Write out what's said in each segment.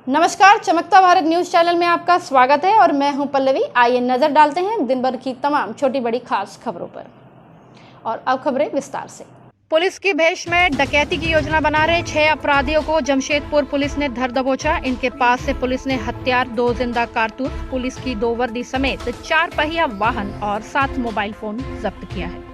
नमस्कार, चमकता Bharat news channel में आपका स्वागत है और मैं हूं पल्लवी। आइए नजर डालते हैं दिन भर की तमाम छोटी बड़ी खास खबरों पर। और अब खबरें विस्तार से। पुलिस की भेष में डकैती की योजना बना रहे 6 अपराधियों को जमशेदपुर पुलिस ने धर दबोचा। इनके पास से पुलिस ने हथियार, 2 जिंदा कारतूस, पुलिस की 2 वर्दी समेत 4 पहिया वाहन और 7 मोबाइल फोन जब्त किया है।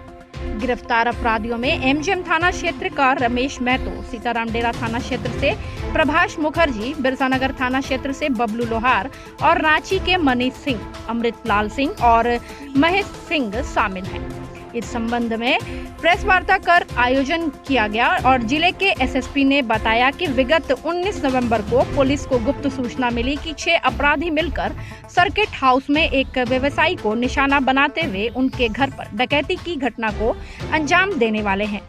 गिरफ्तार अपराधियों में एमजीएम थाना क्षेत्र का रमेश महतो, सीताराम डेरा थाना क्षेत्र से प्रभाष मुखर्जी, बिरसानगर थाना क्षेत्र से बबलू लोहार और रांची के मनीष सिंह, अमृतलाल सिंह और महेश सिंह शामिल हैं। इस संबंध में प्रेस वार्ता कर आयोजन किया गया और जिले के एसएसपी ने बताया कि विगत 19 नवंबर को पुलिस को गुप्त सूचना मिली कि 6 अपराधी मिलकर सर्किट हाउस में एक व्यवसायी को निशाना बनाते हुए उनके घर पर डकैती की घटना को अंजाम देने वाले हैं।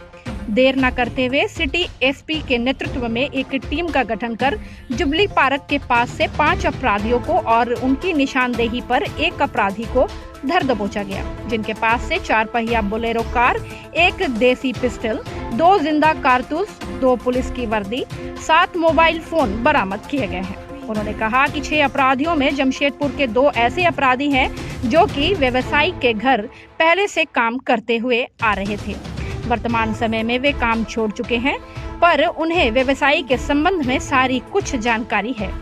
देर न करते हुए सिटी एसपी के नेतृत्व में एक टीम का गठन कर जुबली पार्क के पास से 5 अपराधियों को और उनकी निशानदेही पर एक अपराधी को धर दबोचा गया, जिनके पास से 4 पहिया बोलेरो कार, 1 देसी पिस्टल, 2 जिंदा कारतूस, 2 पुलिस की वर्दी, 7 मोबाइल फोन बरामद किए गए हैं। उन्होंने कहा कि 6 अपराधियों में जमशेदपुर के 2 ऐसे अपराधी हैं जो कि व्यवसायी के घर पहले से काम करते हुए आ रहे थे। वर्तमान समय में वे काम छोड़ चुके हैं, पर उन्हें व्यवसायी के संबंध में सारी कुछ जानकारी है।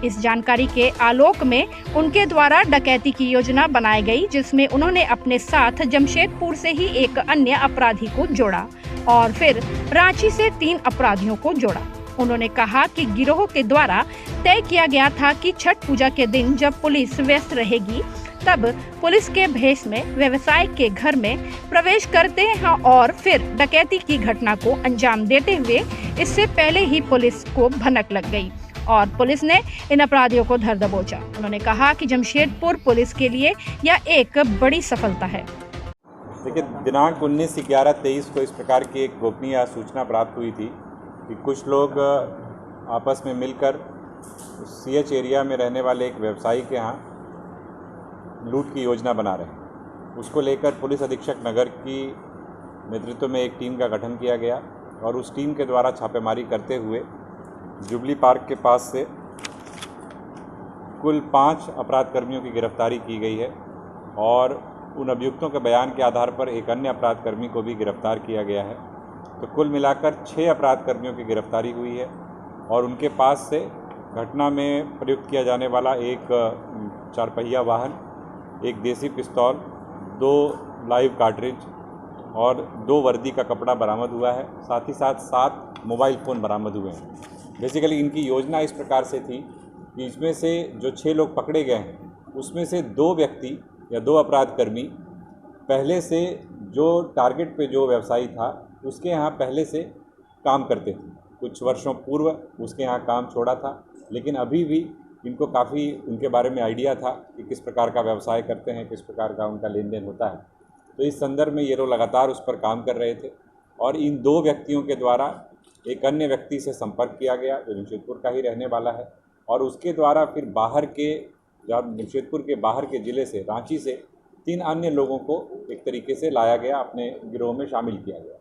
इस जानकारी के आलोक में उनके द्वारा डकैती की योजना बनाई गई, जिसमें उन्होंने अपने साथ जमशेदपुर से ही एक अन्य अपराधी को जोड़ा और फिर रांची से 3 अपराधियों को जोड़ा। उन्होंने कहा कि गिरोह के द्वारा तय किया गया था कि छठ पूजा के दिन जब पुलिस व्यस्त रहेगी तब पुलिस के भेष में व्यवसाय के घर में प्रवेश करते हैं और फिर डकैती की घटना को अंजाम देते हुए इससे पहले ही पुलिस को भनक लग गई और पुलिस ने इन अपराधियों को धर दबोचा। उन्होंने कहा कि जमशेदपुर पुलिस के लिए यह एक बड़ी सफलता है। देखिए, दिनांक 19/11/23 को इस प्रकार की एक गोपनीय सूचना प्राप्त हुई थी कि कुछ लोग आपस में मिलकर सीएच एरिया में रहने वाले एक व्यवसायी के यहाँ लूट की योजना बना रहे हैं। उसको लेकर पुलिस अधीक्षक नगर की नेतृत्व में एक टीम का गठन किया गया और उस टीम के द्वारा छापेमारी करते हुए जुबली पार्क के पास से कुल 5 अपराध कर्मियों की गिरफ्तारी की गई है और उन अभियुक्तों के बयान के आधार पर एक अन्य अपराध कर्मी को भी गिरफ्तार किया गया है। तो कुल मिलाकर 6 अपराध कर्मियों की गिरफ्तारी हुई है और उनके पास से घटना में प्रयुक्त किया जाने वाला एक 4 पहिया वाहन, 1 देसी पिस्तौल, 2 लाइव कार्ट्रिज और 2 वर्दी का कपड़ा बरामद हुआ है। साथ ही साथ 7 मोबाइल फ़ोन बरामद हुए हैं। बेसिकली इनकी योजना इस प्रकार से थी कि इसमें से जो 6 लोग पकड़े गए हैं उसमें से 2 व्यक्ति या 2 अपराध कर्मी पहले से जो टारगेट पे जो व्यवसायी था उसके यहाँ पहले से काम करते थे। कुछ वर्षों पूर्व उसके यहाँ काम छोड़ा था, लेकिन अभी भी इनको काफ़ी उनके बारे में आइडिया था कि किस प्रकार का व्यवसाय करते हैं, किस प्रकार का उनका लेन देन होता है। तो इस संदर्भ में ये लोग लगातार उस पर काम कर रहे थे और इन 2 व्यक्तियों के द्वारा एक अन्य व्यक्ति से संपर्क किया गया जो जमशेदपुर का ही रहने वाला है और उसके द्वारा फिर बाहर के जमशेदपुर के बाहर के ज़िले से, रांची से 3 अन्य लोगों को एक तरीके से लाया गया, अपने गिरोह में शामिल किया गया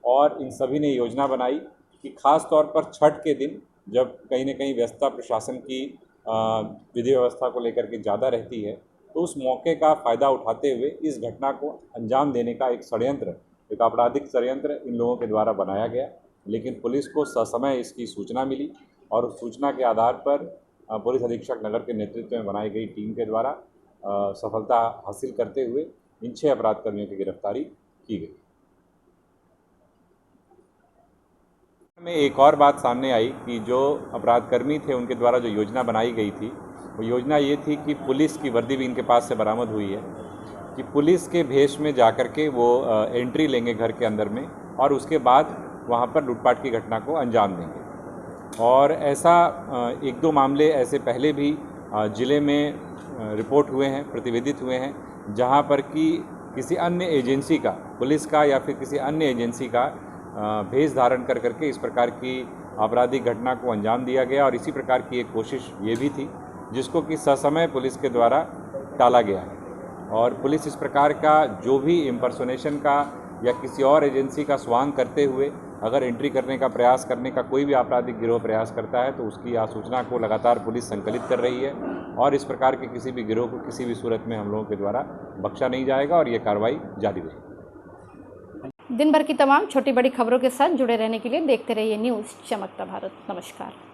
और इन सभी ने योजना बनाई कि ख़ास तौर पर छठ के दिन जब कहीं न कहीं व्यस्तता प्रशासन की विधि व्यवस्था को लेकर के ज़्यादा रहती है, तो उस मौके का फ़ायदा उठाते हुए इस घटना को अंजाम देने का एक षड्यंत्र, एक आपराधिक षड्यंत्र इन लोगों के द्वारा बनाया गया। लेकिन पुलिस को ससमय इसकी सूचना मिली और उस सूचना के आधार पर पुलिस अधीक्षक नगर के नेतृत्व में बनाई गई टीम के द्वारा सफलता हासिल करते हुए इन 6 अपराध कर्मियों की गिरफ्तारी की गई। में एक और बात सामने आई कि जो अपराध कर्मी थे उनके द्वारा जो योजना बनाई गई थी वो योजना ये थी कि पुलिस की वर्दी भी इनके पास से बरामद हुई है कि पुलिस के भेष में जाकर के वो एंट्री लेंगे घर के अंदर में और उसके बाद वहाँ पर लूटपाट की घटना को अंजाम देंगे। और ऐसा 1-2 मामले ऐसे पहले भी ज़िले में रिपोर्ट हुए हैं, प्रतिवेदित हुए हैं, जहाँ पर कि किसी अन्य एजेंसी का, पुलिस का या फिर किसी अन्य एजेंसी का भेष धारण कर करके इस प्रकार की आपराधिक घटना को अंजाम दिया गया और इसी प्रकार की एक कोशिश ये भी थी जिसको कि ससमय पुलिस के द्वारा टाला गया है। और पुलिस इस प्रकार का जो भी इम्पर्सोनेशन का या किसी और एजेंसी का स्वांग करते हुए अगर एंट्री करने का प्रयास करने का कोई भी आपराधिक गिरोह प्रयास करता है तो उसकी सूचना को लगातार पुलिस संकलित कर रही है और इस प्रकार के किसी भी गिरोह को किसी भी सूरत में हम लोगों के द्वारा बख्शा नहीं जाएगा और ये कार्रवाई जारी रहेगी। दिन भर की तमाम छोटी बड़ी खबरों के साथ जुड़े रहने के लिए देखते रहिए न्यूज़ चमकता भारत। नमस्कार।